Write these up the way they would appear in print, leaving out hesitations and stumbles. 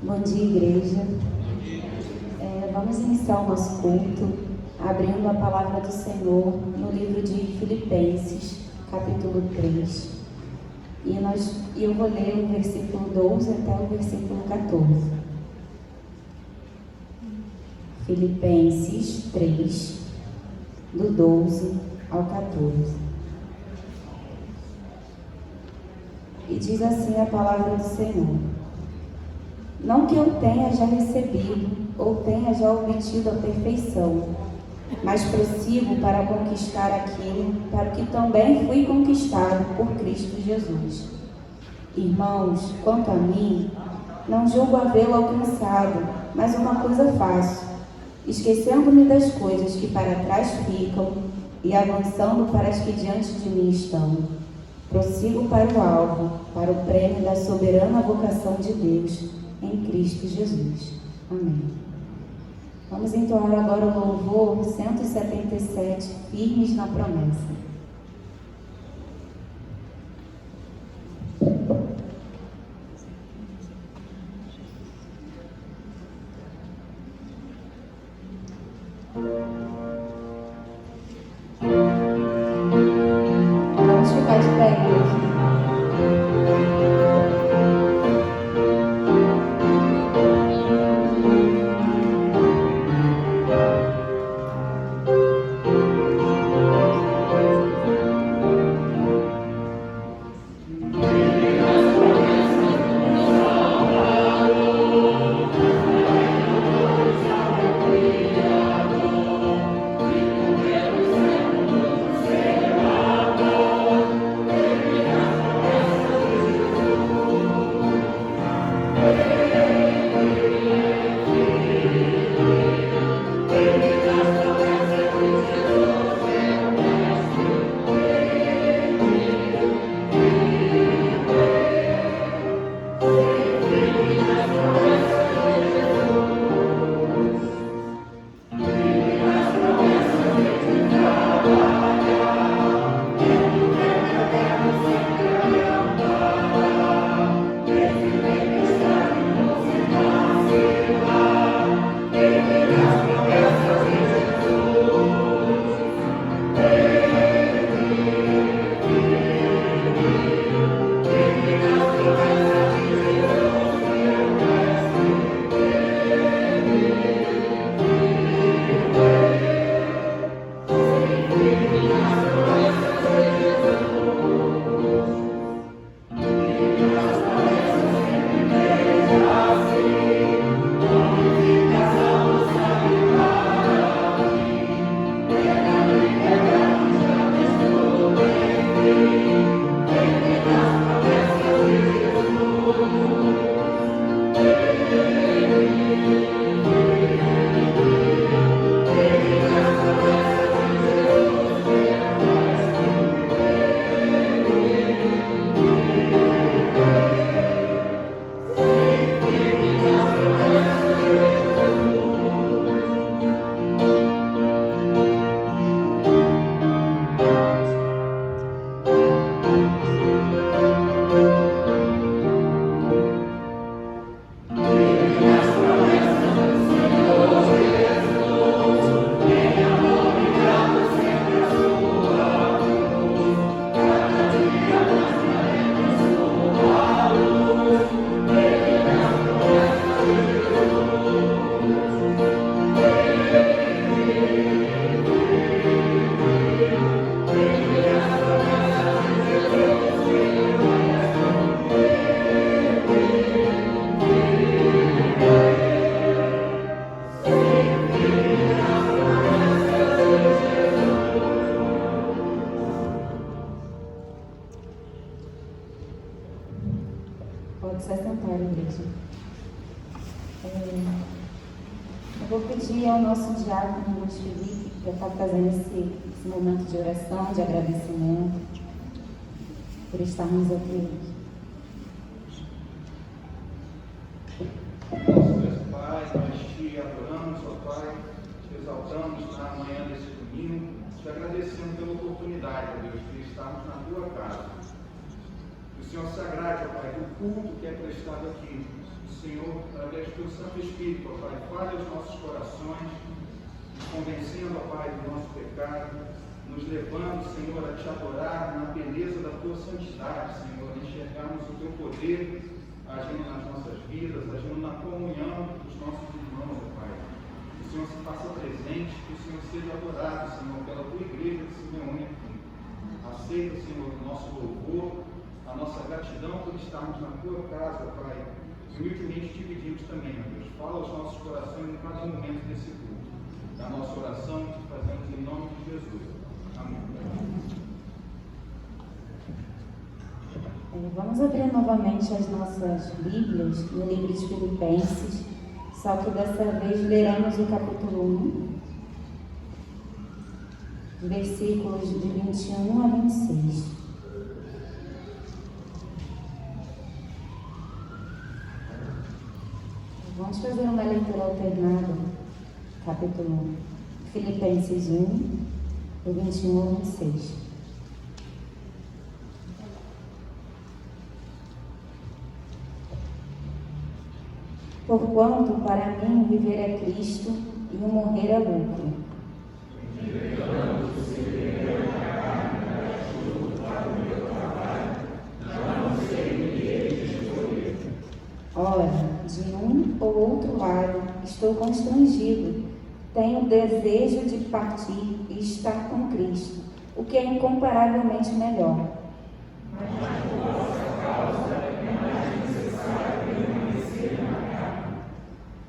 Bom dia, igreja. Vamos iniciar o nosso culto abrindo a palavra do Senhor no livro de Filipenses, capítulo 3. E eu vou ler o versículo 12 até o versículo 14. Filipenses 3, do 12 ao 14. E diz assim a palavra do Senhor: Não que eu tenha já recebido ou tenha já obtido a perfeição, mas prossigo para conquistar aquilo para o que também fui conquistado por Cristo Jesus. Irmãos, quanto a mim, não julgo havê-lo alcançado, mas uma coisa faço, esquecendo-me das coisas que para trás ficam e avançando para as que diante de mim estão. Prossigo para o alvo, para o prêmio da soberana vocação de Deus em Cristo Jesus. Amém. Vamos entoar agora o louvor 177, firmes na promessa. Vamos ficar de pé, igreja. Pode se assentar, igreja. Eu vou pedir ao nosso diácono Luiz Felipe para estar fazendo esse momento de oração, de agradecimento, por estarmos aqui hoje. Nosso Deus Pai, nós te adoramos, ó Pai, te exaltamos na manhã desse domingo, te agradecendo pela oportunidade, ó Deus, de estarmos na tua casa. Que o Senhor se agrade, ó Pai, do culto que é prestado aqui. o Senhor, através do teu Santo Espírito, ó Pai, fale aos nossos corações, nos convencendo, ó Pai, do nosso pecado, nos levando, Senhor, a te adorar na beleza da tua santidade, Senhor, a enxergarmos o teu poder agindo nas nossas vidas, agindo na comunhão dos nossos irmãos, ó Pai. Que o Senhor se faça presente, que o Senhor seja adorado, Senhor, pela tua igreja que se reúne aqui. Aceita, Senhor, o nosso louvor, a nossa gratidão por estarmos na tua casa, Pai. E humildemente te pedimos também, ó Deus, fala aos nossos corações em cada momento desse culto. Da nossa oração que fazemos em nome de Jesus. Amém. Vamos abrir novamente as nossas Bíblias no livro de Filipenses, só que dessa vez leremos o capítulo 1, versículos de 21 a 26. Vamos fazer uma leitura alternada, capítulo 1, Filipenses 1, do 21 ao 26. Porquanto para mim viver é Cristo e o morrer é lucro. Ora, de um ou outro lado estou constrangido, tenho desejo de partir e estar com Cristo, o que é incomparavelmente melhor.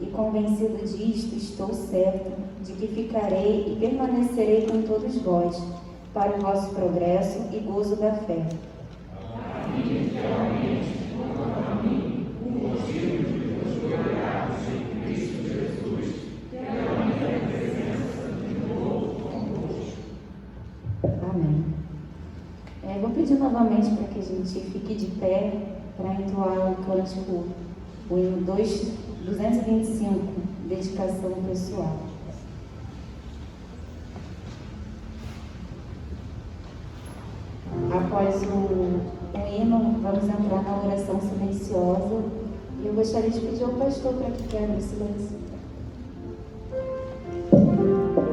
E convencido disto, estou certo de que ficarei e permanecerei com todos vós, para o vosso progresso e gozo da fé. Amém. Vou pedir novamente para que a gente fique de pé para entoar o cântico, o hino 225, dedicação pessoal. Após o hino, vamos entrar na oração silenciosa e eu gostaria de pedir ao pastor para que quebre o silêncio. Salvador.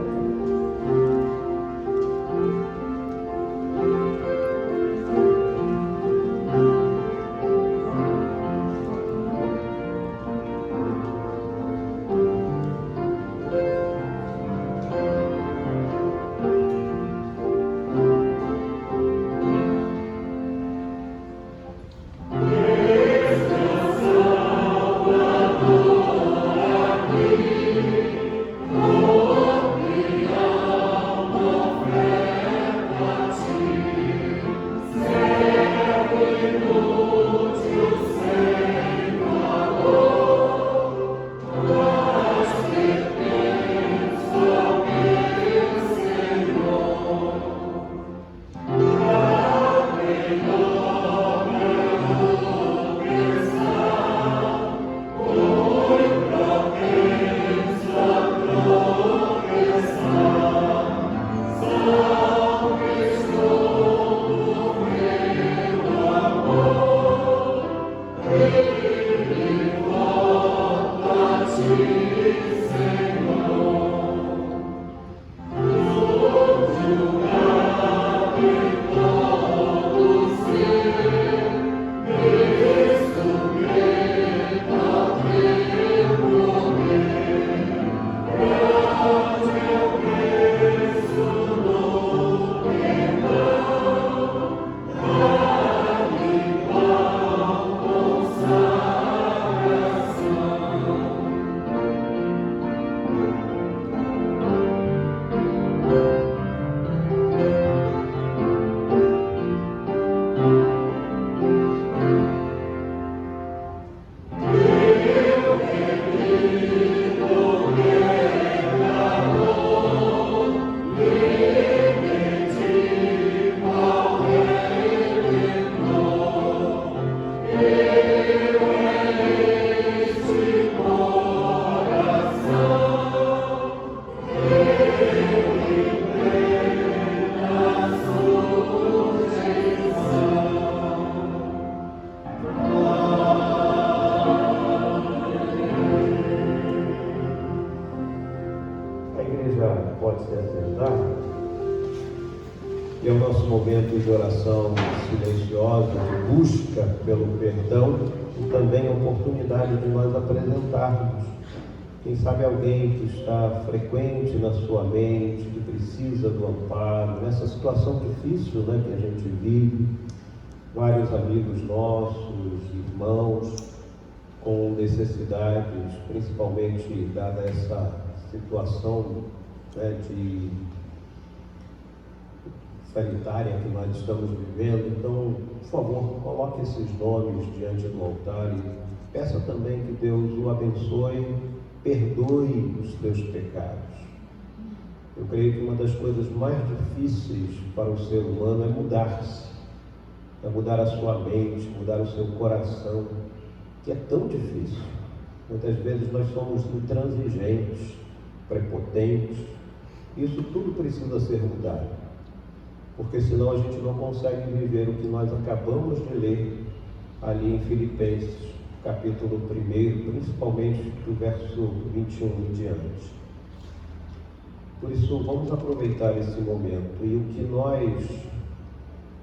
que é o nosso momento de oração silenciosa, de busca pelo perdão e também a oportunidade de nós apresentarmos. Quem sabe alguém que está frequente na sua mente, que precisa do amparo, nessa situação difícil, né, que a gente vive, vários amigos nossos, irmãos, com necessidades, principalmente dada essa situação, né, de sanitária que nós estamos vivendo. Então, por favor, coloque esses nomes diante do altar e peça também que Deus o abençoe, perdoe os teus pecados. Eu creio que uma das coisas mais difíceis para o ser humano é mudar-se, é mudar a sua mente, mudar o seu coração, que é tão difícil. Muitas vezes nós somos intransigentes, prepotentes. Isso tudo precisa ser mudado, porque senão a gente não consegue viver o que nós acabamos de ler ali em Filipenses, capítulo 1, principalmente do verso 21 em diante. Por isso, vamos aproveitar esse momento. E o que nós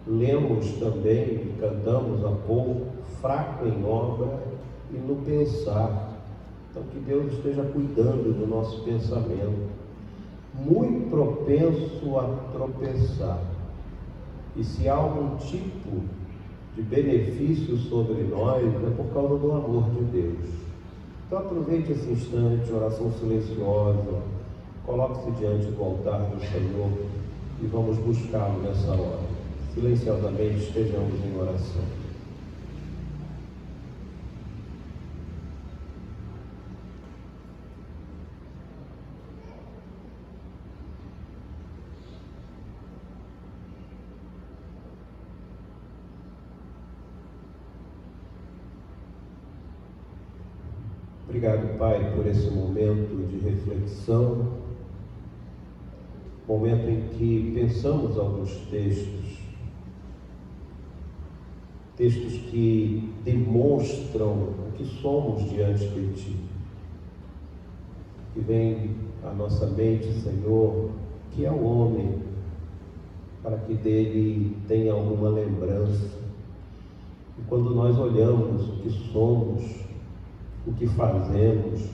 lemos também e cantamos há pouco, fraco em obra e no pensar. Então, que Deus esteja cuidando do nosso pensamento, muito propenso a tropeçar. E se há algum tipo de benefício sobre nós, é por causa do amor de Deus. Então aproveite esse instante, oração silenciosa, coloque-se diante do altar do Senhor e vamos buscá-lo nessa hora. Silenciosamente estejamos em oração. Obrigado, Pai, por esse momento de reflexão, momento em que pensamos alguns textos que demonstram o que somos diante de Ti. E vem à nossa mente, Senhor, que é o homem, para que dele tenha alguma lembrança. E quando nós olhamos o que somos, o que fazemos,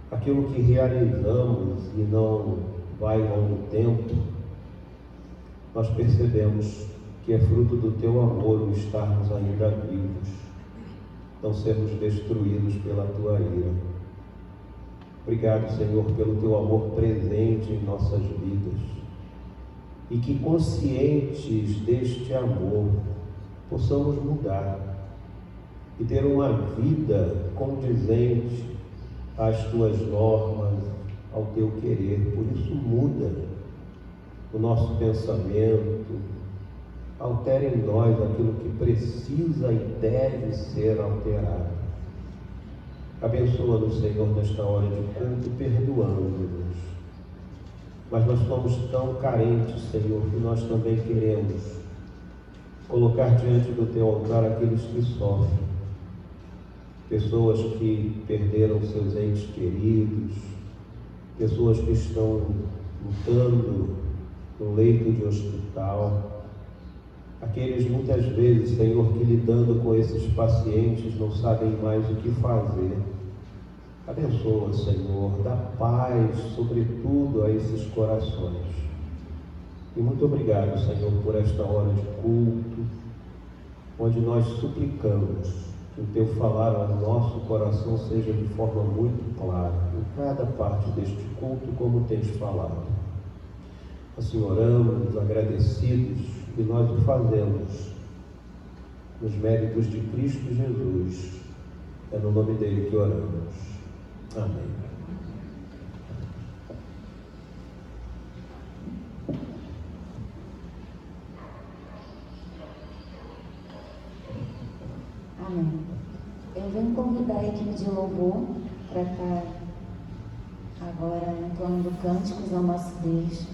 aquilo que realizamos e não vai longo tempo, nós percebemos que é fruto do Teu amor o estarmos ainda vivos, não sermos destruídos pela Tua ira. Obrigado, Senhor, pelo Teu amor presente em nossas vidas e que, conscientes deste amor, possamos mudar e ter uma vida condizente às Tuas normas, ao Teu querer. Por isso, muda o nosso pensamento, altera em nós aquilo que precisa e deve ser alterado. Abençoa-nos, Senhor, nesta hora de culto, perdoando-nos. Mas nós somos tão carentes, Senhor, que nós também queremos colocar diante do Teu altar aqueles que sofrem, pessoas que perderam seus entes queridos, pessoas que estão lutando no leito de hospital, aqueles muitas vezes, Senhor, que lidando com esses pacientes não sabem mais o que fazer. Abençoa, Senhor, dá paz, sobretudo, a esses corações. E muito obrigado, Senhor, por esta hora de culto, onde nós suplicamos que o Teu falar ao nosso coração seja de forma muito clara, em cada parte deste culto, como tens falado. Assim oramos, agradecidos, e nós o fazemos nos méritos de Cristo Jesus. É no nome dele que oramos. Amém. Amém. Eu venho convidar a equipe de louvor para estar agora entoando cânticos ao nosso Deus.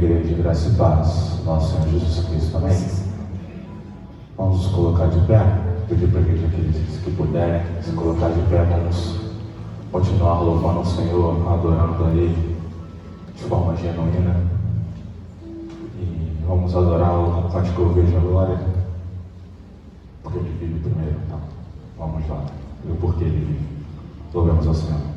igreja, graça e paz, nosso Senhor Jesus Cristo, amém? Vamos nos colocar de pé, pedir para a igreja que puder se colocar de pé, vamos continuar louvando o Senhor, adorando a Ele de forma genuína, e vamos adorar o cântico Eu Vejo a Glória, porque Ele vive primeiro, então vamos lá, e o porquê Ele vive. Louvemos ao Senhor.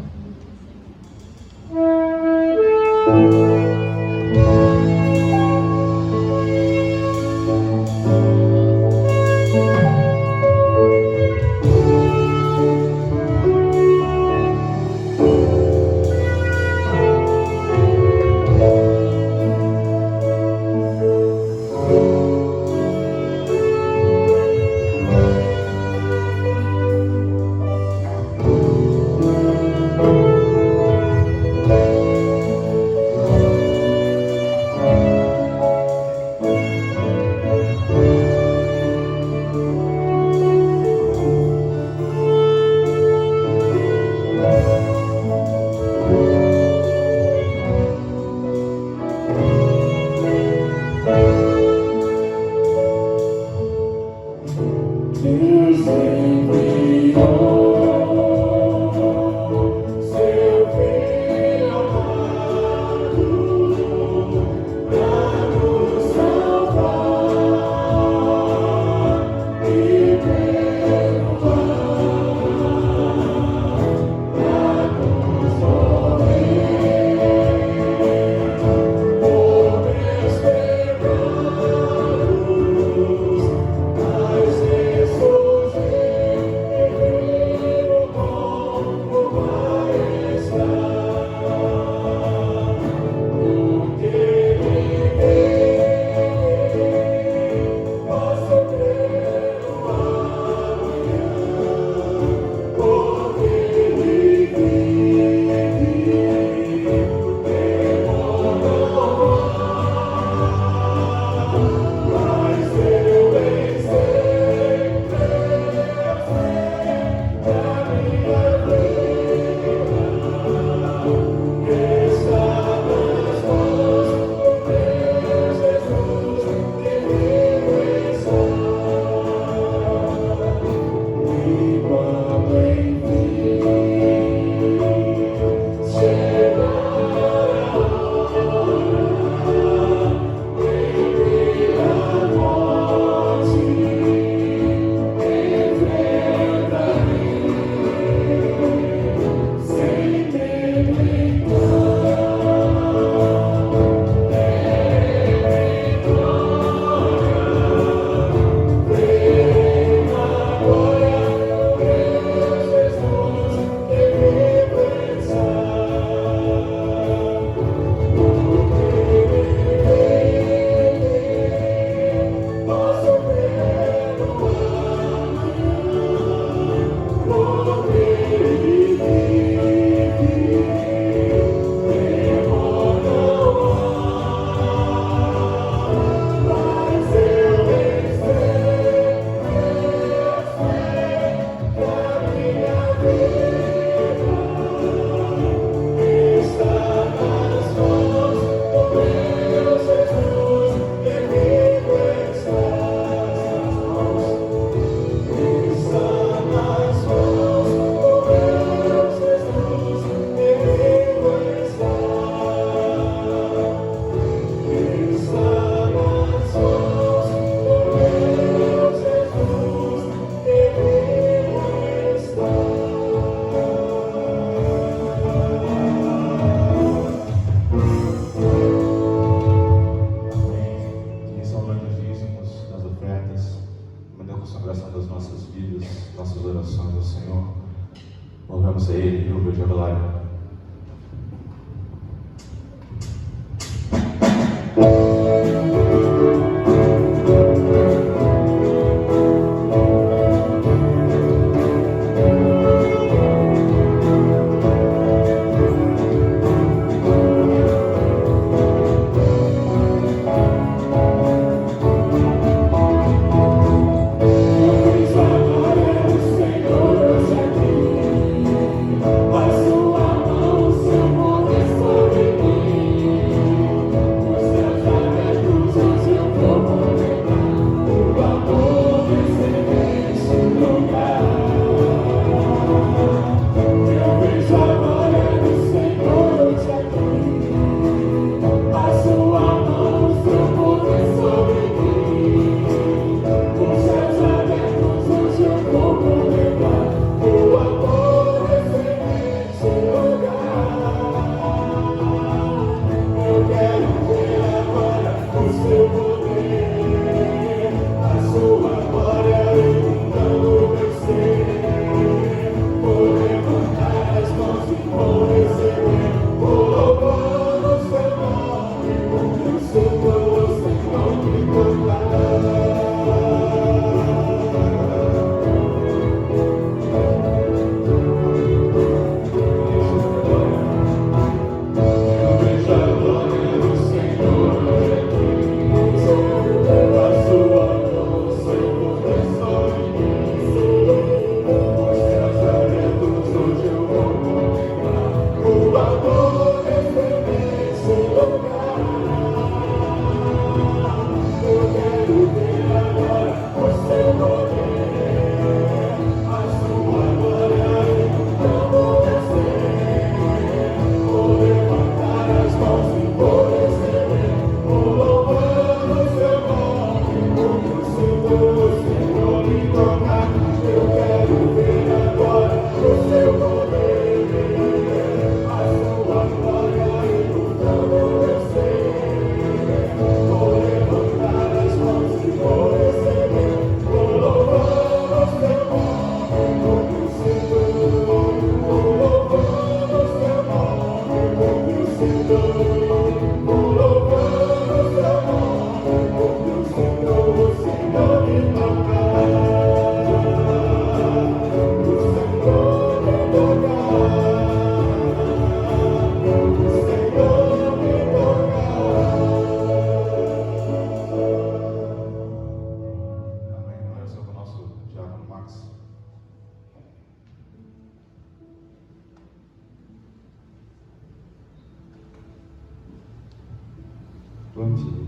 Bom dia.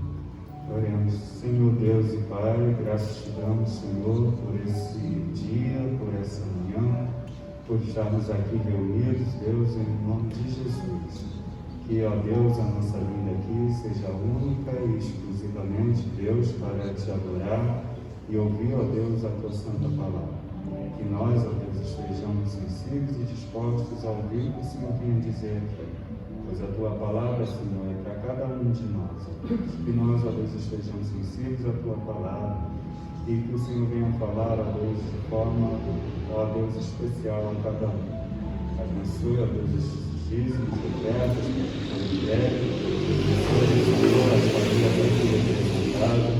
Oremos. Senhor Deus e Pai, graças te damos, Senhor, por esse dia, por essa manhã, por estarmos aqui reunidos, Deus, em nome de Jesus. Que, ó Deus, a nossa vinda aqui seja única e exclusivamente, Deus, para te adorar e ouvir, ó Deus, a tua santa palavra. Que nós, ó Deus, estejamos sensíveis e dispostos a ouvir o que o Senhor tem a dizer aqui. Pois a tua palavra, Senhor, é para cada um de nós, ó Deus. Que nós, ó Deus, estejamos sensíveis à tua palavra e que o Senhor venha falar, ó Deus, de forma, ó Deus, especial a cada um. Abençoe, ó Deus, estes dízimos, ofertas, que foram entregues. Abençoe, Senhor, as famílias aqui representadas.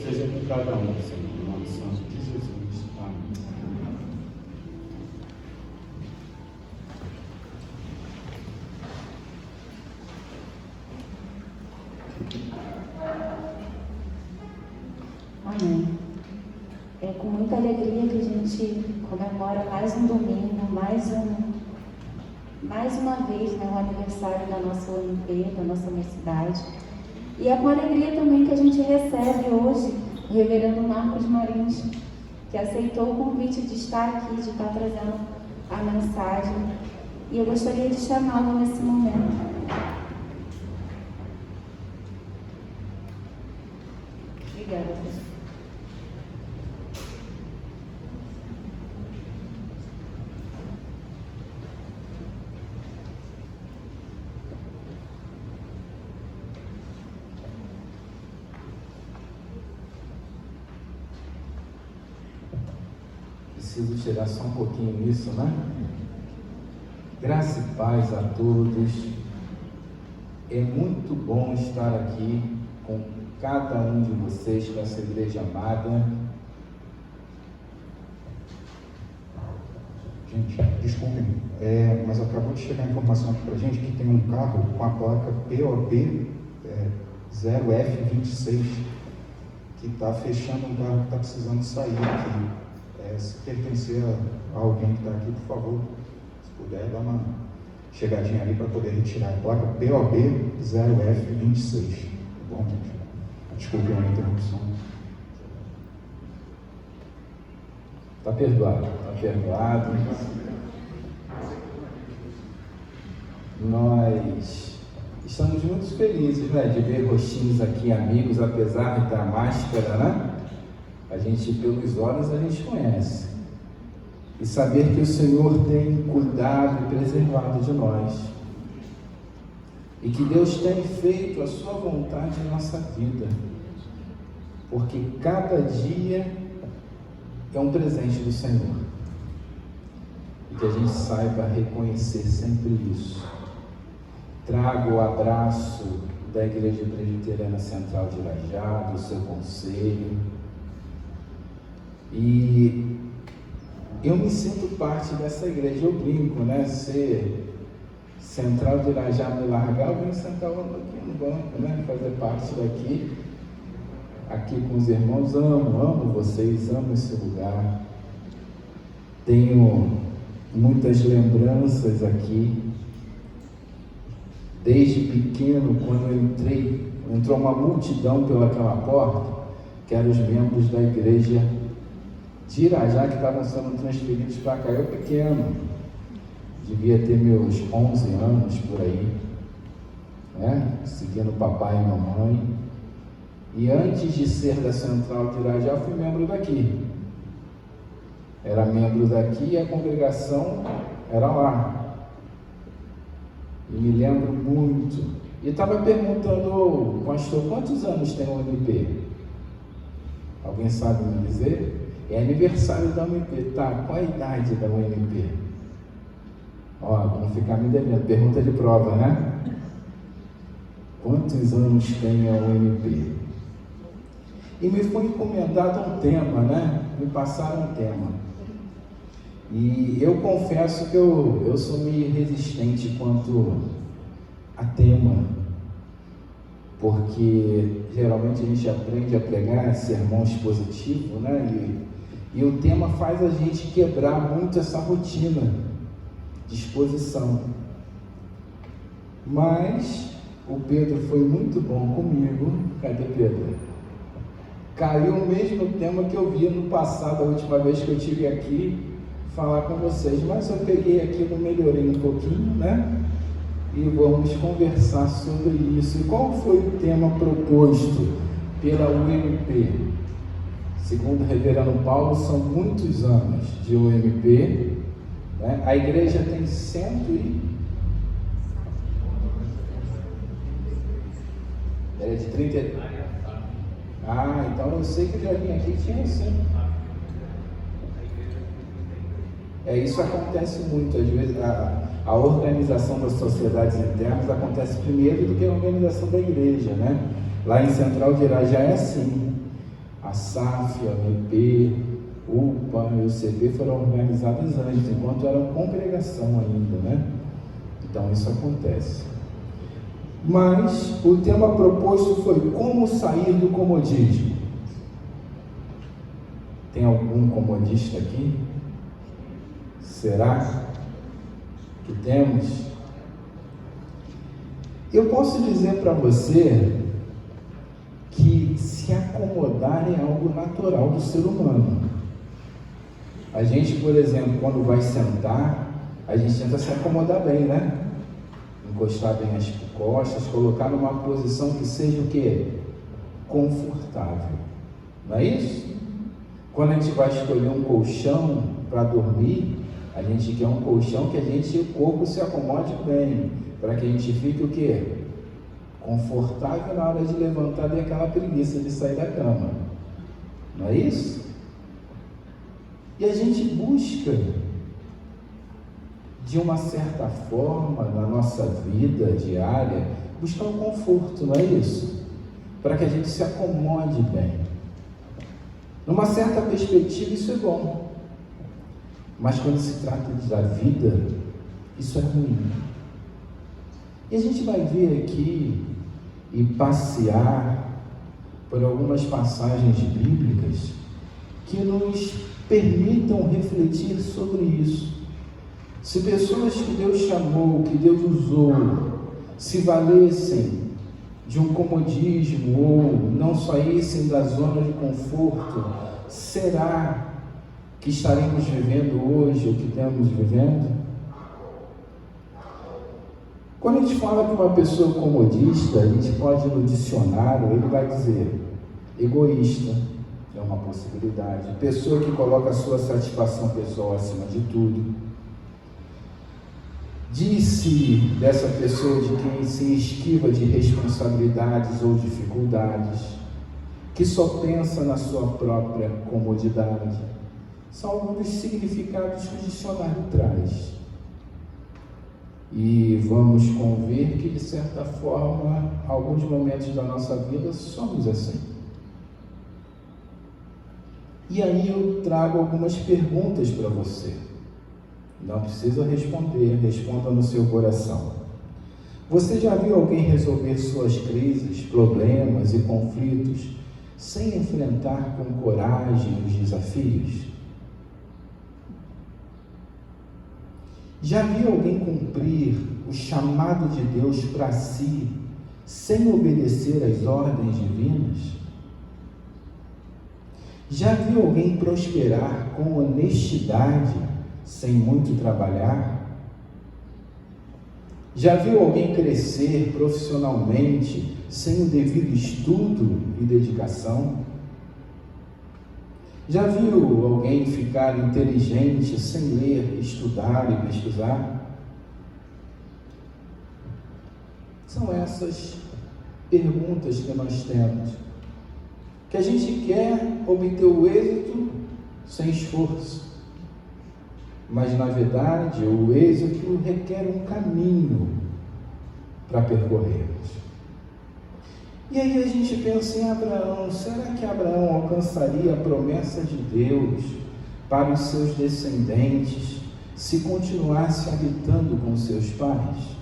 Seja com cada um, Senhor, em nome santo de Jesus. Amém. Amém. É com muita alegria que a gente comemora mais um domingo, mais uma vez, né, o aniversário da nossa UNP, da nossa mocidade. E é com alegria também que a gente recebe hoje o reverendo Marcos Marins, que aceitou o convite de estar aqui, de estar trazendo a mensagem. E eu gostaria de chamá-lo nesse momento. Obrigada, professor. Preciso tirar só um pouquinho isso, né? Graça e paz a todos. É muito bom estar aqui com cada um de vocês, com essa igreja amada. Gente, desculpem, mas acabou de chegar a informação aqui pra gente que tem um carro com a placa POB 0F26 que está fechando um carro que está precisando sair aqui. Se pertencer a alguém que está aqui, por favor, se puder, dá uma chegadinha ali para poder retirar a placa POB 0F26. Tá bom, gente? Desculpe a interrupção. Está perdoado, está perdoado. Nós estamos muito felizes, né, de ver rostinhos aqui, amigos, apesar da máscara, né? A gente, pelos olhos, a gente conhece. E saber que o Senhor tem cuidado e preservado de nós. E que Deus tem feito a sua vontade em nossa vida. Porque cada dia é um presente do Senhor. E que a gente saiba reconhecer sempre isso. Trago o abraço da Igreja Presbiteriana Central de Irajá, do seu conselho. E eu me sinto parte dessa igreja, eu brinco, né? Ser Central de Irajá me largar, eu venho sentar aqui no banco, né? Fazer parte daqui, aqui com os irmãos. Amo vocês, amo esse lugar. Tenho muitas lembranças aqui. Desde pequeno, quando eu entrei, entrou uma multidão pelaquela porta, que eram os membros da igreja de Irajá que estavam sendo transferidos para cá. Eu pequeno, devia ter meus 11 anos por aí, né? Seguindo papai e mamãe. E antes de ser da Central de Irajá, fui membro daqui. Era membro daqui e a congregação era lá. E me lembro muito. E estava perguntando, pastor, quantos anos tem o UNP? Alguém sabe me dizer? É aniversário da UNP, tá? Qual a idade da UNP? Ó, vamos ficar me devendo. Pergunta de prova, né? Quantos anos tem a UNP? E me foi encomendado um tema, né? Me passaram um tema. E eu confesso que eu sou meio resistente quanto a tema. Porque geralmente a gente aprende a pregar sermão expositivo, né? E o tema faz a gente quebrar muito essa rotina de exposição. Mas o Pedro foi muito bom comigo. Cadê Pedro? Caiu o mesmo tema que eu vi no passado, a última vez que eu estive aqui falar com vocês, mas eu peguei aqui, eu melhorei um pouquinho, né? E vamos conversar sobre isso. E qual foi o tema proposto pela UMP? Segundo o reverendo Paulo, são muitos anos de UMP, né? A igreja tem 30. Ah, então eu sei que eu já vim aqui e tinha 100. Isso acontece muito, às vezes a organização das sociedades internas acontece primeiro do que a organização da igreja, né? Lá em Central de Irá já é assim. A SAF, a UMP, UPA e o CB foram organizadas antes, enquanto eram congregação ainda, né? Então isso acontece. Mas o tema proposto foi como sair do comodismo. Tem algum comodista aqui? Será que temos? Eu posso dizer para você que se acomodar é algo natural do ser humano. A gente, por exemplo, quando vai sentar, a gente tenta se acomodar bem, né? Encostar bem as costas, colocar numa posição que seja o quê? Confortável. Não é isso? Quando a gente vai escolher um colchão para dormir, a gente quer um colchão que o corpo se acomode bem, para que a gente fique o quê? Confortável na hora de levantar, e aquela preguiça de sair da cama. Não é isso? E a gente busca, de uma certa forma, na nossa vida diária, buscar um conforto, não é isso? Para que a gente se acomode bem. Numa certa perspectiva, isso é bom. Mas quando se trata da vida, isso é ruim. E a gente vai ver aqui e passear por algumas passagens bíblicas que nos permitam refletir sobre isso. Se pessoas que Deus chamou, que Deus usou, se valessem de um comodismo ou não saíssem da zona de conforto, será que estaremos vivendo hoje o que estamos vivendo? Quando a gente fala de uma pessoa comodista, a gente pode no dicionário, ele vai dizer egoísta, é uma possibilidade, pessoa que coloca a sua satisfação pessoal acima de tudo. Disse dessa pessoa de quem se esquiva de responsabilidades ou dificuldades, que só pensa na sua própria comodidade. São alguns dos significados que o dicionário traz. E vamos convir que, de certa forma, alguns momentos da nossa vida somos assim. E aí eu trago algumas perguntas para você. Não precisa responder, responda no seu coração. Você já viu alguém resolver suas crises, problemas e conflitos sem enfrentar com coragem os desafios? Já viu alguém cumprir o chamado de Deus para si, sem obedecer às ordens divinas? Já viu alguém prosperar com honestidade, sem muito trabalhar? Já viu alguém crescer profissionalmente, sem o devido estudo e dedicação? Já viu alguém ficar inteligente sem ler, estudar e pesquisar? São essas perguntas que nós temos, que a gente quer obter o êxito sem esforço, mas na verdade o êxito requer um caminho para percorrermos. E aí a gente pensa em Abraão. Será que Abraão alcançaria a promessa de Deus para os seus descendentes se continuasse habitando com seus pais?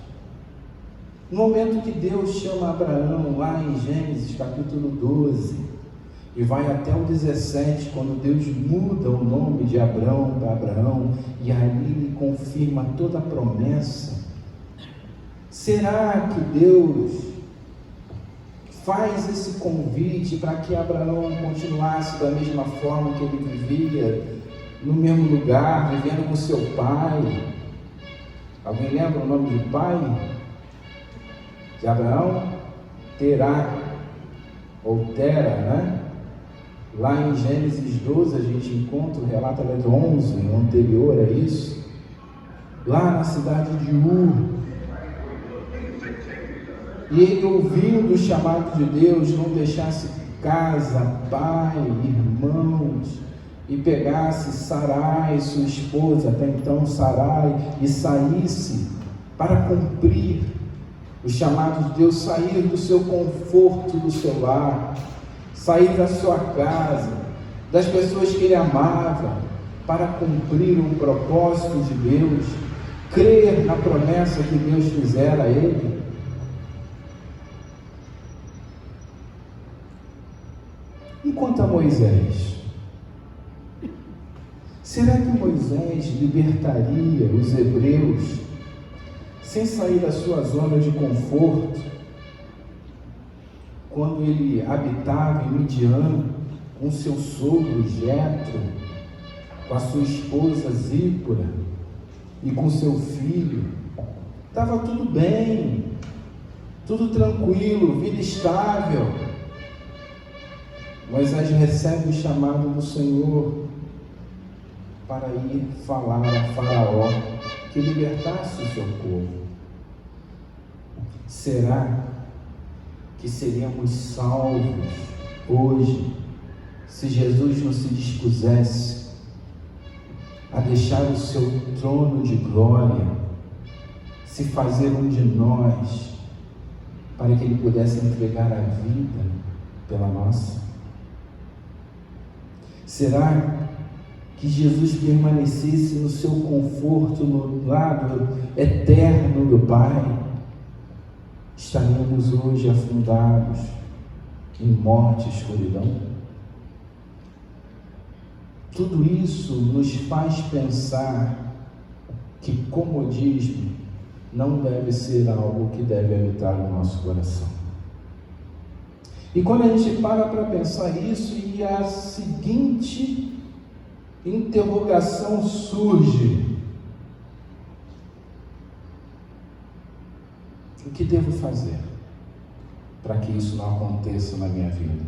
No momento que Deus chama Abraão, lá em Gênesis capítulo 12, e vai até o 17, quando Deus muda o nome de Abrão para Abraão, e ali lhe confirma toda a promessa. Será que Deus faz esse convite para que Abraão continuasse da mesma forma que ele vivia, no mesmo lugar, vivendo com seu pai. Alguém lembra o nome do pai de Abraão? Terá, ou Tera, né? Lá em Gênesis 12 a gente encontra o relato do 11, anterior a isso, lá na cidade de Ur. E ele, ouvindo o chamado de Deus, não deixasse casa, pai, irmãos, e pegasse Sarai, sua esposa, até então Sarai, e saísse para cumprir o chamado de Deus, sair do seu conforto, do seu lar, sair da sua casa, das pessoas que ele amava, para cumprir um propósito de Deus, crer na promessa que Deus fizera a ele. E quanto a Moisés? Será que Moisés libertaria os hebreus sem sair da sua zona de conforto, quando ele habitava em Midian com seu sogro Jetro, com a sua esposa Zípora e com seu filho? Estava tudo bem, tudo tranquilo, vida estável. Moisés recebe o chamado do Senhor para ir falar a Faraó que libertasse o seu povo. Será que seríamos salvos hoje se Jesus não se dispusesse a deixar o seu trono de glória, se fazer um de nós, para que ele pudesse entregar a vida pela nossa? Será que Jesus permanecesse no seu conforto, no lado eterno do Pai? Estaríamos hoje afundados em morte e escuridão? Tudo isso nos faz pensar que comodismo não deve ser algo que deve habitar no nosso coração. E quando a gente para pensar isso, e a seguinte interrogação surge: o que devo fazer para que isso não aconteça na minha vida?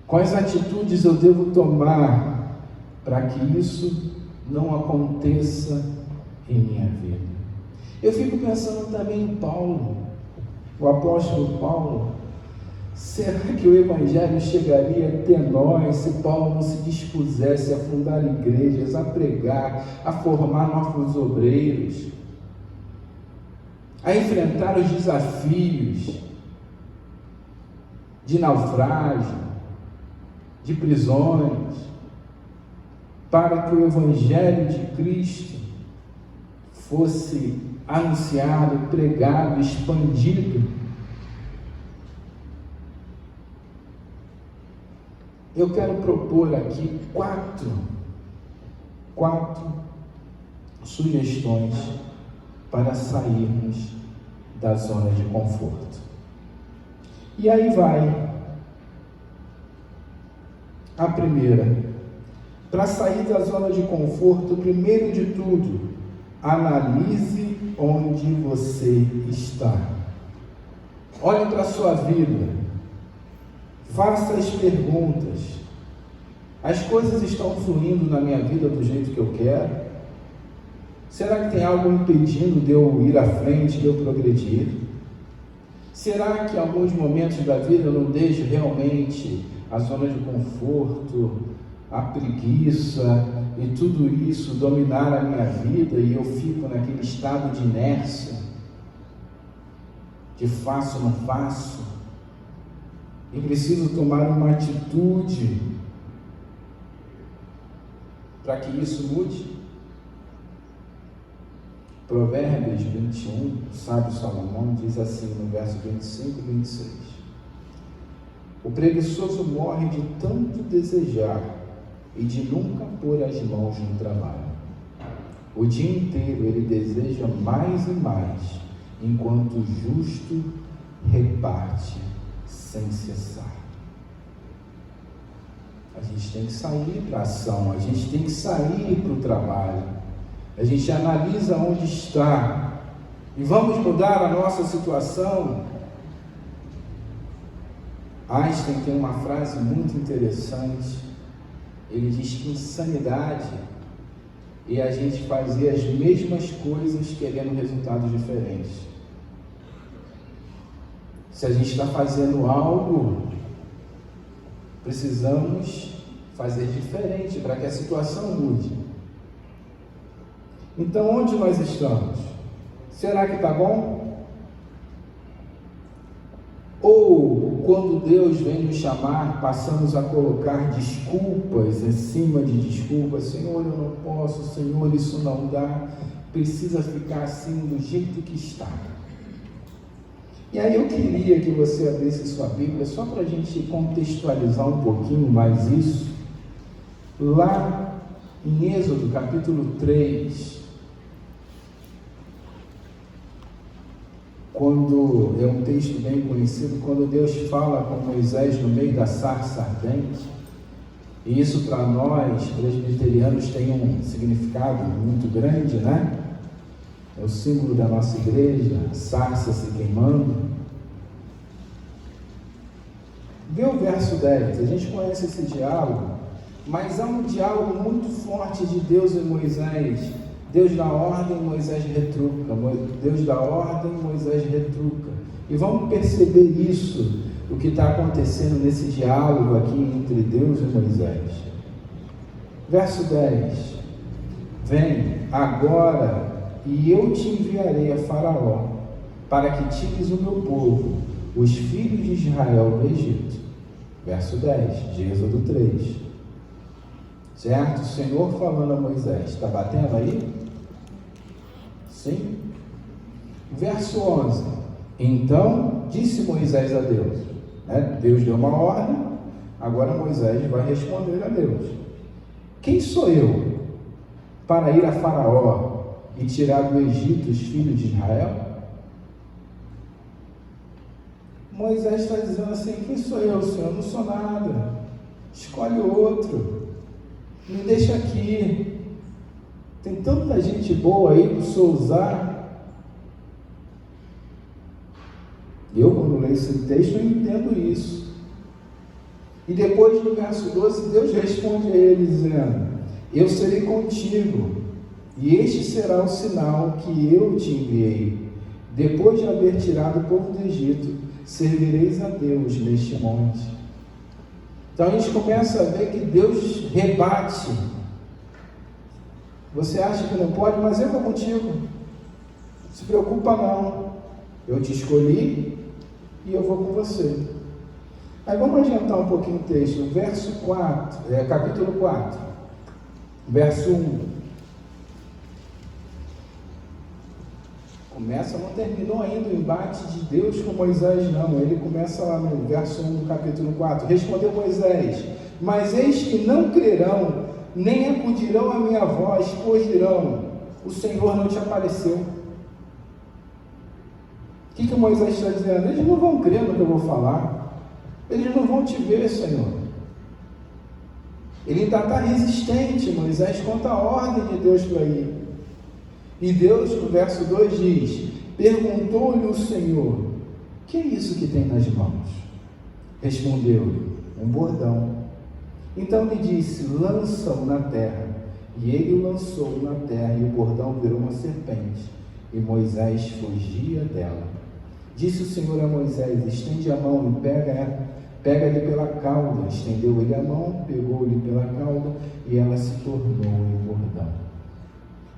Quais atitudes eu devo tomar para que isso não aconteça em minha vida? Eu fico pensando também em Paulo, o apóstolo Paulo. Será que o Evangelho chegaria até nós se Paulo não se dispusesse a fundar igrejas, a pregar, a formar novos obreiros, a enfrentar os desafios de naufrágio, de prisões, para que o Evangelho de Cristo fosse anunciado, pregado, expandido? Eu quero propor aqui quatro sugestões para sairmos da zona de conforto. E aí vai. A primeira: para sair da zona de conforto, primeiro de tudo, analise onde você está. Olhe para a sua vida. Faça as perguntas: as coisas estão fluindo na minha vida do jeito que eu quero? Será que tem algo impedindo de eu ir à frente, de eu progredir? Será que em alguns momentos da vida eu não deixo realmente a zona de conforto, a preguiça e tudo isso dominar a minha vida e eu fico naquele estado de inércia, de faço ou não faço? E preciso tomar uma atitude para que isso mude? Provérbios 21, o sábio Salomão diz assim no verso 25 e 26: o preguiçoso morre de tanto desejar e de nunca pôr as mãos no trabalho. O dia inteiro ele deseja mais e mais, enquanto o justo reparte sem cessar. A gente tem que sair para a ação, a gente tem que sair para o trabalho, a gente analisa onde está e vamos mudar a nossa situação. Einstein tem uma frase muito interessante, ele diz que insanidade é a gente fazer as mesmas coisas querendo resultados diferentes. Se a gente está fazendo algo, precisamos fazer diferente para que a situação mude. Então, onde nós estamos? Será que está bom? Ou, quando Deus vem nos chamar, passamos a colocar desculpas em cima de desculpas? Senhor, eu não posso, Senhor, isso não dá, precisa ficar assim do jeito que está. E aí eu queria que você abrisse sua Bíblia, só para a gente contextualizar um pouquinho mais isso, lá em Êxodo capítulo 3, quando é um texto bem conhecido, quando Deus fala com Moisés no meio da sarça ardente, e isso para nós presbiterianos tem um significado muito grande, né? É o símbolo da nossa igreja, a sarça se queimando. Vê o verso 10, a gente conhece esse diálogo, mas há um diálogo muito forte de Deus e Moisés. Deus dá ordem, Moisés retruca. Deus dá ordem, Moisés retruca. E vamos perceber isso, o que está acontecendo nesse diálogo aqui entre Deus e Moisés. Verso 10. Vem agora e eu te enviarei a Faraó, para que tires o meu povo, os filhos de Israel, do Egito. Verso 10, de Êxodo 3. Certo? O Senhor falando a Moisés. Está batendo aí? Sim? Verso 11. Então disse Moisés a Deus. Deus deu uma ordem, agora Moisés vai responder a Deus. Quem sou eu para ir a Faraó e tirar do Egito os filhos de Israel? Moisés está dizendo assim: quem sou eu, Senhor? Eu não sou nada. Escolhe outro. Me deixa aqui. Tem tanta gente boa aí para o Senhor usar. Eu, quando leio esse texto, eu entendo isso. E depois, no verso 12, Deus responde a ele dizendo: eu serei contigo, e este será o sinal que eu te enviei. Depois de haver tirado o povo do Egito, servireis a Deus neste monte. Então a gente começa a ver que Deus rebate. Você acha que não pode, mas eu vou contigo. Não se preocupa não. Eu te escolhi e eu vou com você. Aí vamos adiantar um pouquinho o texto. Verso 4, capítulo 4, verso 1. Começa, não terminou ainda o embate de Deus com Moisés, não. Ele começa lá no verso 1 do capítulo 4. Respondeu Moisés: mas eis que não crerão, nem acudirão à minha voz, pois dirão: o Senhor não te apareceu. O que Moisés está dizendo? Eles não vão crer no que eu vou falar. Eles não vão te ver, Senhor. Ele ainda está resistente, Moisés, quanto à ordem de Deus para ir. E Deus, no verso 2 diz: perguntou-lhe o Senhor: que é isso que tem nas mãos? Respondeu-lhe: um bordão. Então lhe disse: lança-o na terra. E ele o lançou na terra, e o bordão virou uma serpente, e Moisés fugia dela. Disse o Senhor a Moisés: estende a mão e pega-lhe pela cauda. Estendeu ele a mão, pegou-lhe pela cauda, e ela se tornou em bordão.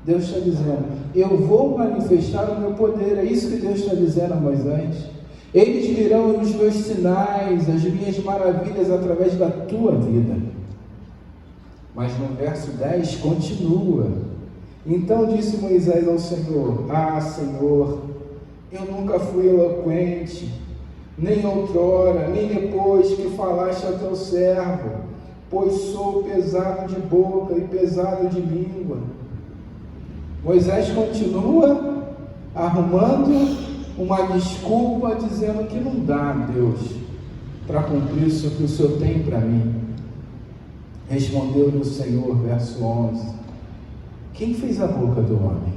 Deus está dizendo: eu vou manifestar o meu poder. É isso que Deus está dizendo a Moisés. Eles virão os meus sinais, as minhas maravilhas através da tua vida. Mas no verso 10 continua: então disse Moisés ao Senhor: ah, Senhor, eu nunca fui eloquente, nem outrora, nem depois que falaste ao teu servo, pois sou pesado de boca e pesado de língua. Moisés continua arrumando uma desculpa, dizendo que não dá, Deus. para cumprir isso que o Senhor tem para mim. Respondeu-lhe o Senhor, verso 11: quem fez a boca do homem?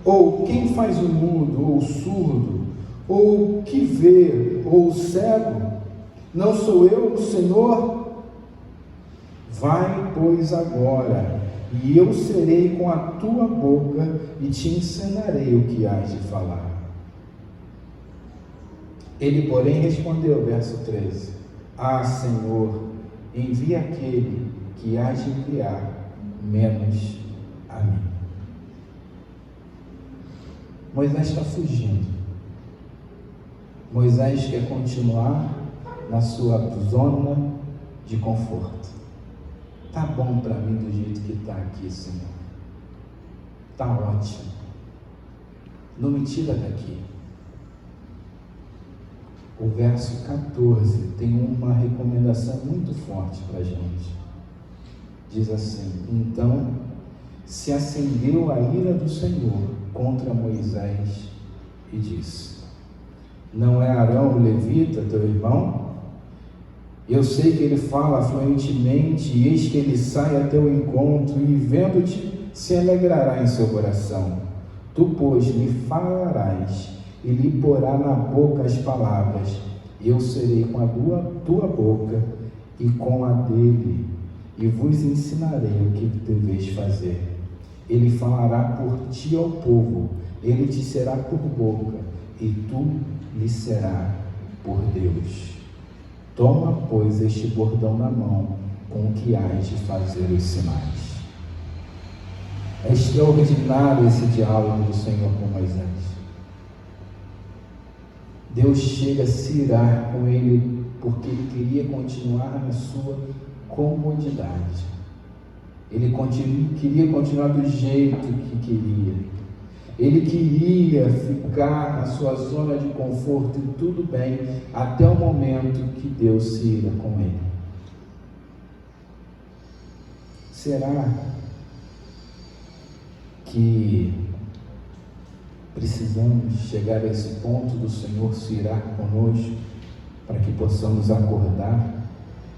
Ou quem faz o mudo, ou o surdo, ou o que vê, ou o cego? Não sou eu, o Senhor? Vai, pois, agora, e eu serei com a tua boca e te ensinarei o que hás de falar. Ele, porém, respondeu, verso 13: ah, Senhor, envia aquele que hás de enviar, menos a mim. Moisés está fugindo. Moisés quer continuar na sua zona de conforto. Tá bom para mim do jeito que está aqui, Senhor. Tá ótimo. Não me tira daqui. O verso 14 tem uma recomendação muito forte para a gente. Diz assim: então se acendeu a ira do Senhor contra Moisés e disse: não é Arão o levita, teu irmão? Eu sei que ele fala fluentemente, e eis que ele sai a teu encontro, e vendo-te se alegrará em seu coração. Tu, pois, lhe falarás, e lhe porá na boca as palavras, e eu serei com a tua boca e com a dele, e vos ensinarei o que deveis fazer. Ele falará por ti ao povo, ele te será por boca, e tu lhe será por Deus. Toma, pois, este bordão na mão, com o que hás de fazer os sinais. É extraordinário esse diálogo do Senhor com Moisés. Deus chega a se irar com ele, porque ele queria continuar na sua comodidade. Ele queria continuar do jeito que queria. Ele queria ficar na sua zona de conforto e tudo bem, até o momento que Deus se ira com ele. Será que precisamos chegar a esse ponto do Senhor se irar conosco, para que possamos acordar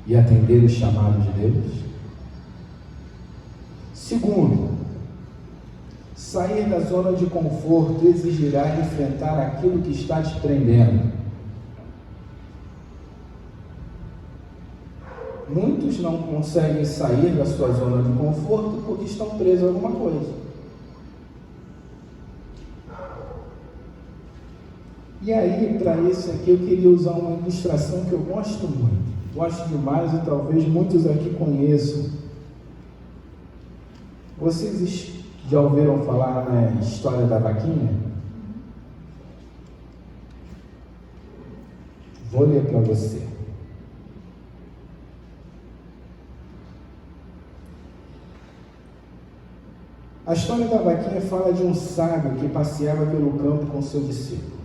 e atender o chamado de Deus? Segundo, sair da zona de conforto exigirá enfrentar aquilo que está te prendendo. Muitos não conseguem sair da sua zona de conforto porque estão presos a alguma coisa. E aí, para isso aqui, eu queria usar uma ilustração que eu gosto muito. Gosto demais e talvez muitos aqui conheçam. Vocês já ouviram falar na história da vaquinha? Vou ler para você. A história da vaquinha fala de um sábio que passeava pelo campo com seu discípulo.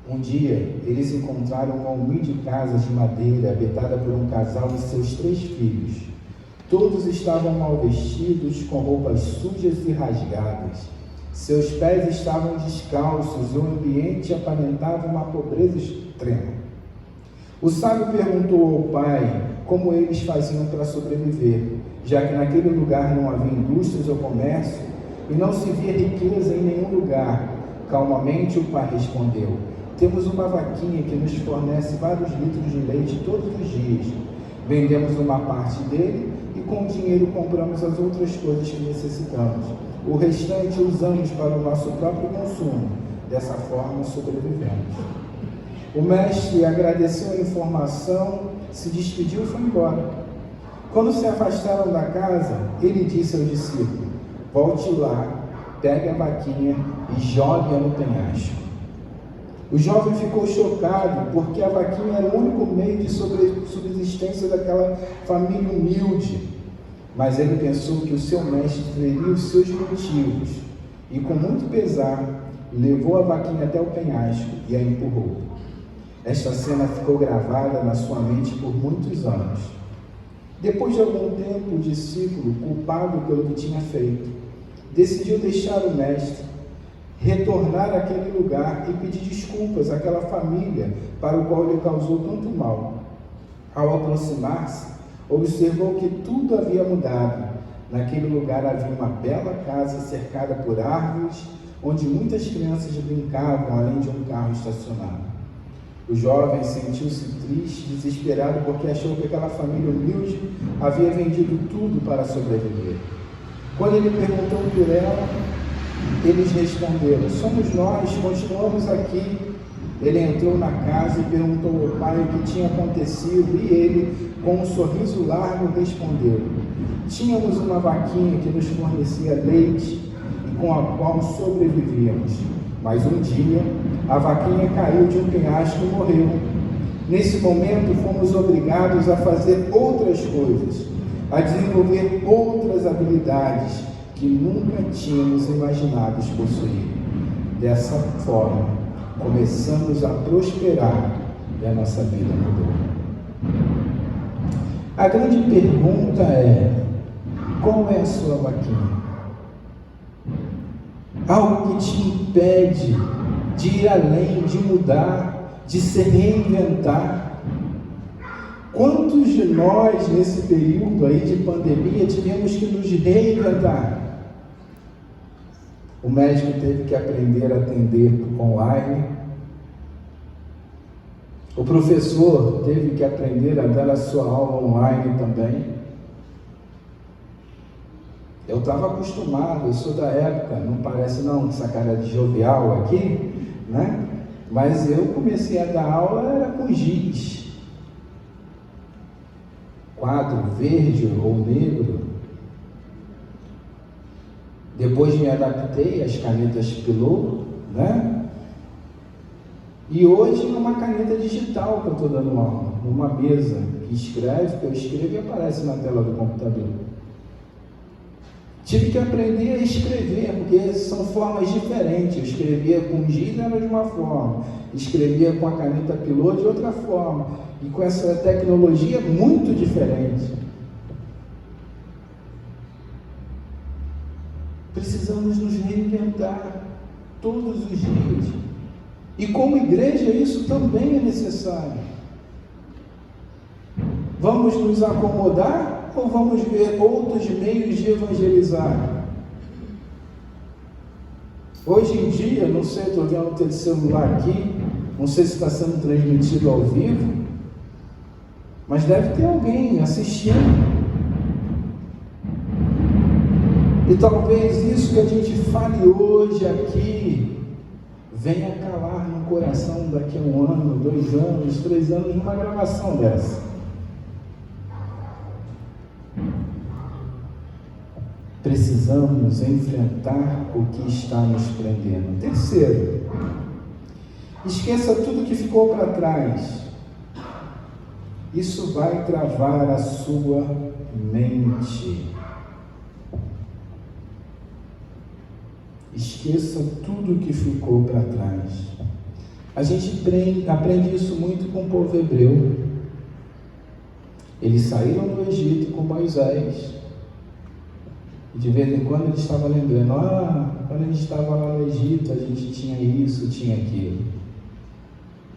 Um dia, eles encontraram uma humilde casa de madeira habitada por um casal e seus 3 filhos. Todos estavam mal vestidos, com roupas sujas e rasgadas. Seus pés estavam descalços e o ambiente aparentava uma pobreza extrema. O sábio perguntou ao pai como eles faziam para sobreviver, já que naquele lugar não havia indústrias ou comércio e não se via riqueza em nenhum lugar. Calmamente o pai respondeu: temos uma vaquinha que nos fornece vários litros de leite todos os dias. Vendemos uma parte dele e com o dinheiro compramos as outras coisas que necessitamos. O restante usamos para o nosso próprio consumo. Dessa forma sobrevivemos. O mestre agradeceu a informação, se despediu e foi embora. Quando se afastaram da casa, ele disse ao discípulo: volte lá, pegue a vaquinha e jogue-a no penhasco. O jovem ficou chocado, porque a vaquinha era o único meio de subsistência daquela família humilde. Mas ele pensou que o seu mestre teria os seus motivos, e com muito pesar, levou a vaquinha até o penhasco e a empurrou. Esta cena ficou gravada na sua mente por muitos anos. Depois de algum tempo, o discípulo, culpado pelo que tinha feito, decidiu deixar o mestre retornar àquele lugar e pedir desculpas àquela família para o qual lhe causou tanto mal. Ao aproximar-se, observou que tudo havia mudado. Naquele lugar havia uma bela casa cercada por árvores, onde muitas crianças brincavam, além de um carro estacionado. O jovem sentiu-se triste, desesperado, porque achou que aquela família humilde havia vendido tudo para sobreviver. Quando ele perguntou por ela, eles responderam: somos nós, continuamos aqui. Ele entrou na casa e perguntou ao pai o que tinha acontecido, e ele, com um sorriso largo, respondeu: tínhamos uma vaquinha que nos fornecia leite e com a qual sobrevivíamos. Mas um dia, a vaquinha caiu de um penhasco e morreu. Nesse momento, fomos obrigados a fazer outras coisas, a desenvolver outras habilidades que nunca tínhamos imaginado possuir. Dessa forma, começamos a prosperar e a nossa vida mudou. A grande pergunta é: qual é a sua vaquinha? Algo que te impede de ir além, de mudar, de se reinventar. Quantos de nós, nesse período aí de pandemia, tivemos que nos reinventar? O médico teve que aprender a atender online. O professor teve que aprender a dar a sua aula online também. Eu estava acostumado, eu sou da época, não parece não, essa cara de jovial aqui, né? Mas eu comecei a dar aula, era com giz. Quadro verde ou negro. Depois me adaptei às canetas Pilot, né? E hoje é uma caneta digital que eu estou dando aula, numa mesa que escreve, que eu escrevo e aparece na tela do computador. Tive que aprender a escrever, porque são formas diferentes. Eu escrevia com giz, era de uma forma, escrevia com a caneta Pilot de outra forma, e com essa tecnologia muito diferente. Precisamos nos reinventar todos os dias. E como igreja isso também é necessário. Vamos nos acomodar ou vamos ver outros meios de evangelizar? Hoje em dia, não sei, estou vendo o celular aqui, não sei se está sendo transmitido ao vivo, mas deve ter alguém assistindo. E talvez isso que a gente fale hoje aqui venha calar no coração daqui a 1 ano, 2 anos, 3 anos, numa gravação dessa. Precisamos enfrentar o que está nos prendendo. Terceiro, esqueça tudo que ficou para trás. Isso vai travar a sua mente. Esqueça tudo que ficou para trás. A gente aprende isso muito com o povo hebreu. Eles saíram do Egito com Moisés. E de vez em quando ele estava lembrando: quando a gente estava lá no Egito, a gente tinha isso, tinha aquilo.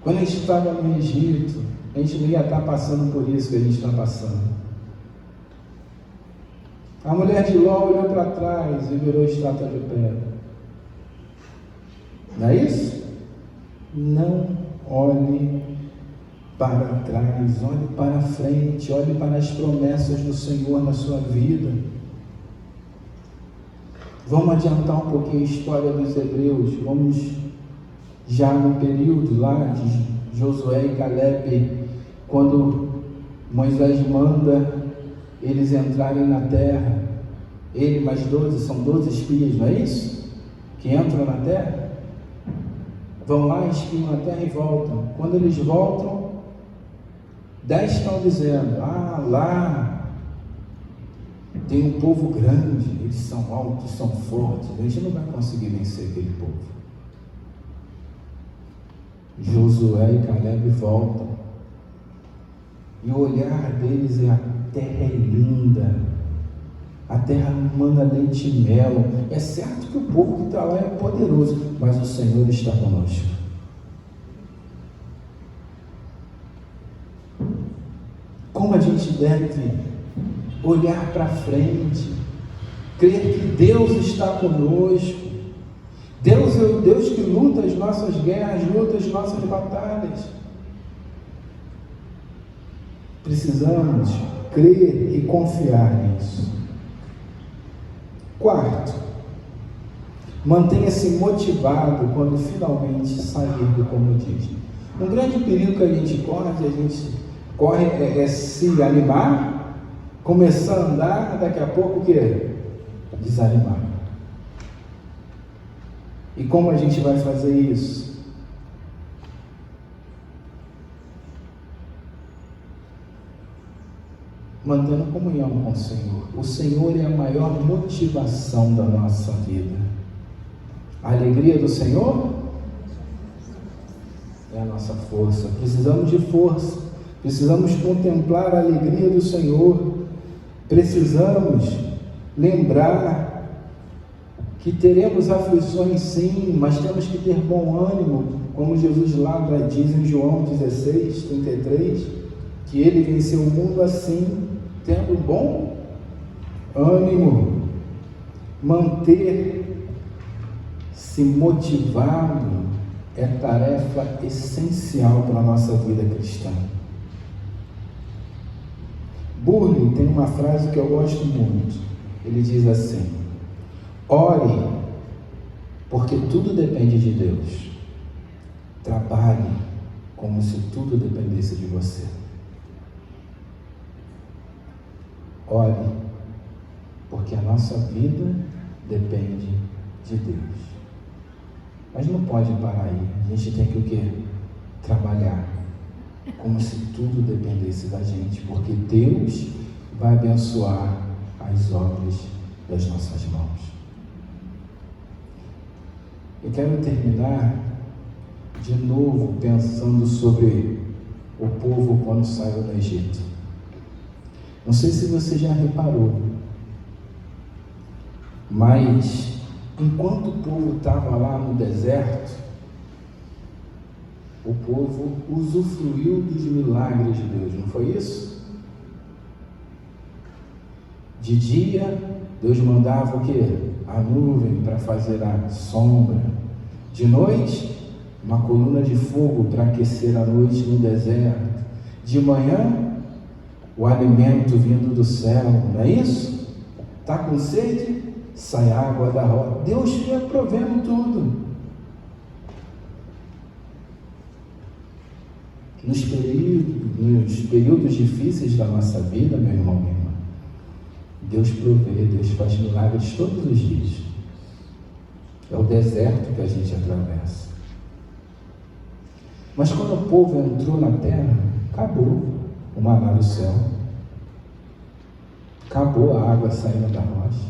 Quando a gente estava no Egito, a gente não ia estar passando por isso que a gente está passando. A mulher de Ló olhou para trás e virou estátua de pedra. Não é isso? Não olhe para trás, olhe para frente, olhe para as promessas do Senhor na sua vida. Vamos adiantar um pouquinho a história dos hebreus. Vamos já no período lá de Josué e Caleb, quando Moisés manda eles entrarem na terra. Ele mais 12, são 12 espias, não é isso? Que entram na terra. Vão lá, espiam a terra e voltam. Quando eles voltam, 10 estão dizendo: lá tem um povo grande, eles são altos, são fortes, a gente não vai conseguir vencer aquele povo. Josué e Caleb voltam, e o olhar deles é: a terra é linda, A terra manda leite e mel. É certo que o povo que está lá é poderoso, mas o Senhor está conosco. Como a gente deve olhar para frente, crer que Deus está conosco. Deus é o Deus que luta as nossas guerras, luta as nossas batalhas. Precisamos crer e confiar nisso. Quarto, mantenha-se motivado quando finalmente sair do comodismo. Um grande perigo que a gente corre é se animar, começar a andar, daqui a pouco o quê? Desanimar. E como a gente vai fazer isso? Mantendo comunhão com o Senhor. O Senhor é a maior motivação da nossa vida. A alegria do Senhor é a nossa força. Precisamos de força. Precisamos contemplar a alegria do Senhor. Precisamos lembrar que teremos aflições sim, mas temos que ter bom ânimo, como Jesus lá diz em João 16, 33, que ele venceu o mundo assim, tendo bom ânimo. Manter-se motivado é tarefa essencial para a nossa vida cristã. Burley tem uma frase que eu gosto muito. Ele diz assim: ore, porque tudo depende de Deus. Trabalhe como se tudo dependesse de você. Ore, porque a nossa vida depende de Deus. Mas não pode parar aí. A gente tem que o quê? Trabalhar como se tudo dependesse da gente, porque Deus vai abençoar as obras das nossas mãos. Eu quero terminar de novo pensando sobre o povo quando saiu do Egito. Não sei se você já reparou, mas enquanto o povo estava lá no deserto, o povo usufruiu dos milagres de Deus, não foi isso? De dia, Deus mandava o quê? A nuvem para fazer a sombra. De noite, uma coluna de fogo para aquecer a noite no deserto. De manhã, o alimento vindo do céu, não é isso? Está com sede? Sai água da rocha. Deus ia provendo tudo. Nos períodos difíceis da nossa vida, meu irmão, minha irmã, Deus provê, Deus faz milagres todos os dias. É o deserto que a gente atravessa. Mas quando o povo entrou na terra, acabou o maná do céu, acabou a água saindo da rocha,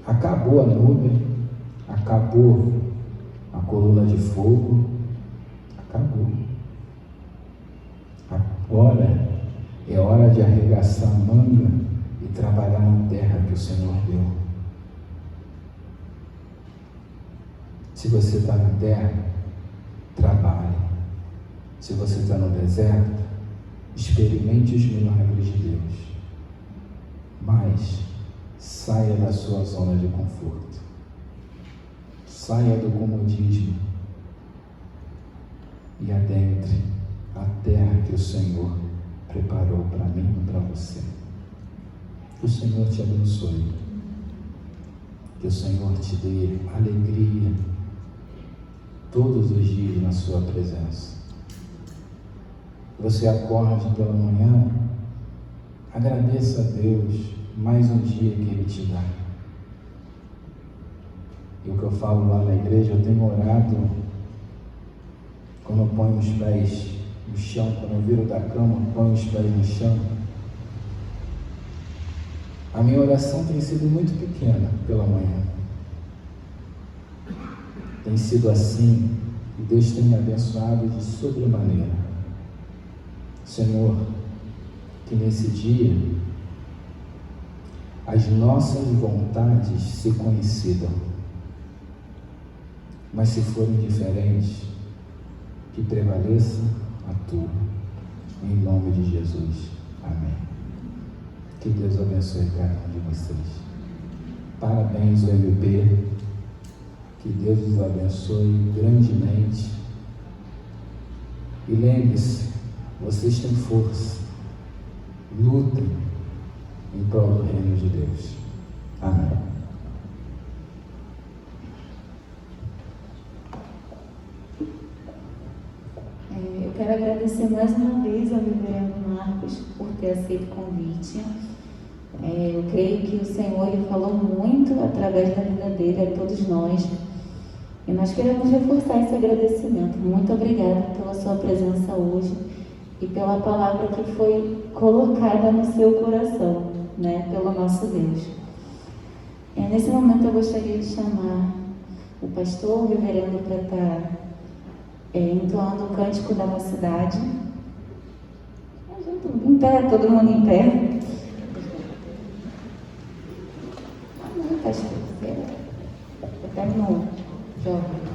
acabou a nuvem, acabou a coluna de fogo, acabou. Agora é hora de arregaçar a manga e trabalhar na terra que o Senhor deu. Se você está na terra, trabalhe. Se você está no deserto, experimente os milagres de Deus. Mas saia da sua zona de conforto. Saia do comodismo e adentre a terra que o Senhor preparou para mim e para você. Que o Senhor te abençoe. Que o Senhor te dê alegria todos os dias na sua presença. Você acorde pela manhã, agradeça a Deus mais um dia que Ele te dá. E o que eu falo lá na igreja, eu tenho orado quando eu ponho os pés no chão, quando eu viro da cama, ponho os pés no chão. A minha oração tem sido muito pequena pela manhã. Tem sido assim, e Deus tem me abençoado de sobremaneira. Senhor, que nesse dia as nossas vontades se coincidam. Mas se forem diferentes, que prevaleça a tua. Em nome de Jesus. Amém. Que Deus abençoe cada um de vocês. Parabéns, UMP. Que Deus os abençoe grandemente. E lembre-se, vocês têm força. Lutem em prol do reino de Deus. Amém. Eu quero agradecer mais uma vez ao reverendo Marcos por ter aceito o convite. Eu creio que o Senhor lhe falou muito através da vida dele, a todos nós. E nós queremos reforçar esse agradecimento. Muito obrigada pela sua presença hoje e pela palavra que foi colocada no seu coração, pelo nosso Deus. Nesse momento eu gostaria de chamar o pastor, o reverendo, para estar entoando o cântico da mocidade. Em pé, todo mundo em pé. Não, pastor, eu termino. Jovem.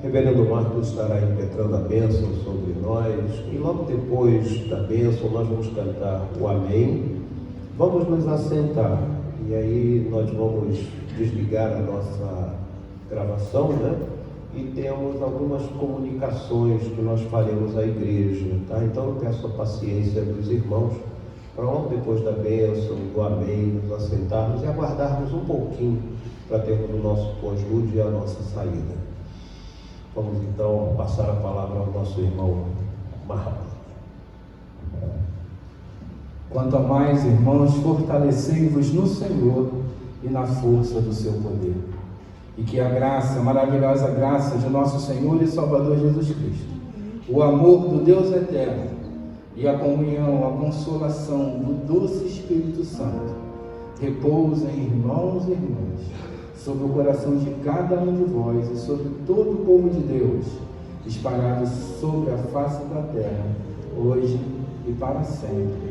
Reverendo Marcos estará impetrando a bênção sobre nós e logo depois da bênção nós vamos cantar o Amém. Vamos nos assentar e aí nós vamos desligar a nossa gravação, e temos algumas comunicações que nós faremos à igreja, tá? Então eu peço a paciência dos irmãos para logo depois da bênção, do amém, nos assentarmos e aguardarmos um pouquinho para termos o nosso pós-lúdio e a nossa saída. Vamos então passar a palavra ao nosso irmão Marcos. Quanto a mais, irmãos, fortalecei-vos no Senhor e na força do seu poder. E que a graça, a maravilhosa graça de nosso Senhor e Salvador Jesus Cristo, o amor do Deus eterno e a comunhão, a consolação do doce Espírito Santo repousem, irmãos e irmãs, sobre o coração de cada um de vós e sobre todo o povo de Deus, espalhados sobre a face da terra, hoje e para sempre.